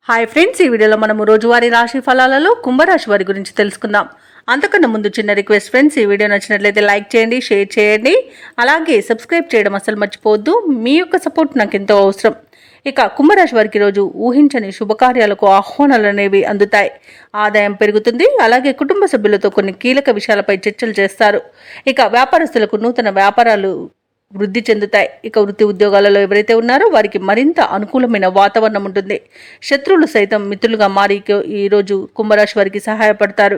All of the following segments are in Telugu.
హాయ్ ఫ్రెండ్స్, ఈ వీడియోలో మనము రోజువారీ రాశి ఫలాలలో కుంభరాశి వారి గురించి తెలుసుకుందాం. అంతకన్నా ముందు చిన్న రిక్వెస్ట్ ఫ్రెండ్స్, ఈ వీడియో నచ్చినట్లయితే లైక్ చేయండి, షేర్ చేయండి, అలాగే సబ్స్క్రైబ్ చేయడం అసలు మర్చిపోవద్దు. మీ యొక్క సపోర్ట్ నాకు ఎంతో అవసరం. ఇక కుంభరాశి వారికి రోజు ఊహించని శుభకార్యాలకు ఆహ్వానాలు అనేవి అందుతాయి. ఆదాయం పెరుగుతుంది. అలాగే కుటుంబ సభ్యులతో కొన్ని కీలక విషయాలపై చర్చలు చేస్తారు. ఇక వ్యాపారస్తులకు నూతన వ్యాపారాలు వృద్ధి చెందుతాయి. ఇక వృత్తి ఉద్యోగాలలో ఎవరైతే ఉన్నారో వారికి మరింత అనుకూలమైన వాతావరణం ఉంటుంది. శత్రువులు సైతం మిత్రులుగా మారి ఈరోజు కుంభరాశి వారికి సహాయపడతారు.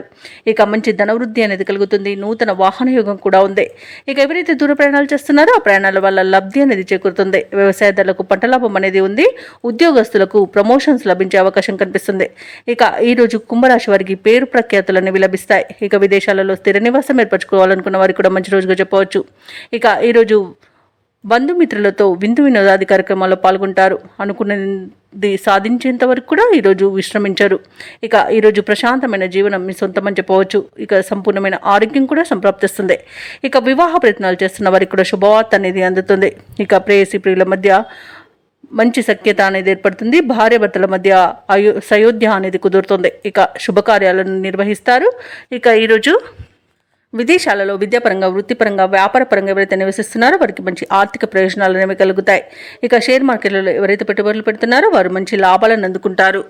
ఇక మంచి ధనవృద్ధి అనేది కలుగుతుంది. నూతన వాహన యోగం కూడా ఉంది. ఇక ఎవరైతే దూర ప్రయాణాలు చేస్తున్నారో ఆ ప్రయాణాల వల్ల లబ్ధి అనేది చేకూరుతుంది. వ్యవసాయదారులకు పంట లాభం అనేది ఉంది. ఉద్యోగస్తులకు ప్రమోషన్స్ లభించే అవకాశం కనిపిస్తుంది. ఇక ఈరోజు కుంభరాశి వారికి పేరు ప్రఖ్యాతులు అనేవి లభిస్తాయి. ఇక విదేశాలలో స్థిర నివాసం ఏర్పరచుకోవాలనుకున్న వారికి కూడా మంచి రోజుగా చెప్పవచ్చు. ఇక ఈరోజు బంధుమిత్రులతో విందు వినోదాది కార్యక్రమాల్లో పాల్గొంటారు. అనుకున్నది సాధించేంత వరకు కూడా ఈరోజు విశ్రమించారు. ఇక ఈరోజు ప్రశాంతమైన జీవనం మీ సొంతమని చెప్పవచ్చు. ఇక సంపూర్ణమైన ఆరోగ్యం కూడా సంప్రాప్తిస్తుంది. ఇక వివాహ ప్రయత్నాలు చేస్తున్న వారికి కూడా శుభవార్త అనేది అందుతుంది. ఇక ప్రేయసి ప్రియుల మధ్య మంచి సఖ్యత అనేది ఏర్పడుతుంది. భార్యాభర్తల మధ్య సయోధ్య అనేది కుదురుతుంది. ఇక శుభకార్యాలను నిర్వహిస్తారు. ఇక ఈరోజు విదేశాలలో విద్యాపరంగా, వృత్తిపరంగా, వ్యాపారపరంగా ఎవరైతే నివసిస్తున్నారో వారికి మంచి ఆర్థిక ప్రయోజనాలు అనేవి కలుగుతాయి. ఇక షేర్ మార్కెట్లలో ఎవరైతే పెట్టుబడులు పెడుతున్నారో వారు మంచి లాభాలను అందుకుంటారు.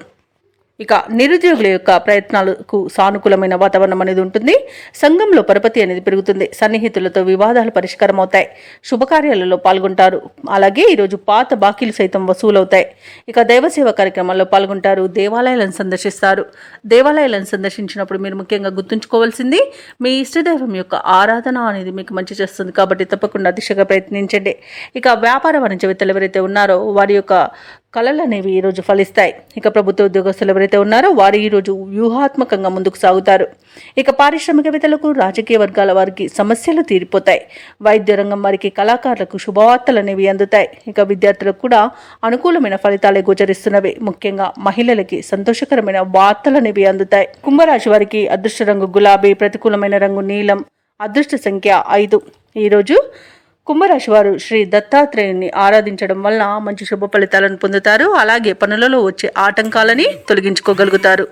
ఇక నిరుద్యోగుల యొక్క ప్రయత్నాలకు సానుకూలమైన వాతావరణం అనేది ఉంటుంది. సంఘంలో పరపతి అనేది పెరుగుతుంది. సన్నిహితులతో వివాదాలు పరిష్కారం అవుతాయి. శుభకార్యాలలో పాల్గొంటారు. అలాగే ఈరోజు పాత బాకీలు సైతం వసూలవుతాయి. ఇక దైవసేవ కార్యక్రమాల్లో పాల్గొంటారు. దేవాలయాలను సందర్శిస్తారు. దేవాలయాలను సందర్శించినప్పుడు మీరు ముఖ్యంగా గుర్తుంచుకోవాల్సింది మీ ఇష్టదైవం యొక్క ఆరాధన అనేది మీకు మంచి చేస్తుంది. కాబట్టి తప్పకుండా దిశగా ప్రయత్నించండి. ఇక వ్యాపార వాణిజ్యవేత్తలు ఎవరైతే ఉన్నారో వారి యొక్క కళలు అనేవి ఈరోజు ఫలిస్తాయి. ఇక ప్రభుత్వ ఉద్యోగస్తులు ఎవరైతే ఉన్నారో వారు ఈరోజు వ్యూహాత్మకంగా ముందుకు సాగుతారు. ఇక పారిశ్రామికవేత్తలకు, రాజకీయ వర్గాల వారికి సమస్యలు తీరిపోతాయి. వైద్య రంగం వారికి, కళాకారులకు శుభవార్తలు అనేవి అందుతాయి. ఇక విద్యార్థులకు కూడా అనుకూలమైన ఫలితాలే గోచరిస్తున్నవి. ముఖ్యంగా మహిళలకి సంతోషకరమైన వార్తలు అనేవి అందుతాయి. కుంభరాశి వారికి అదృష్ట రంగు గులాబీ, ప్రతికూలమైన రంగు నీలం, అదృష్ట సంఖ్య 5. ఈరోజు కుంభరాశి వారు శ్రీ దత్తాత్రేయుని ఆరాధించడం వలన మంచి శుభ ఫలితాలను పొందుతారు. అలాగే పనులలో వచ్చే ఆటంకాలని తొలగించుకోగలుగుతారు.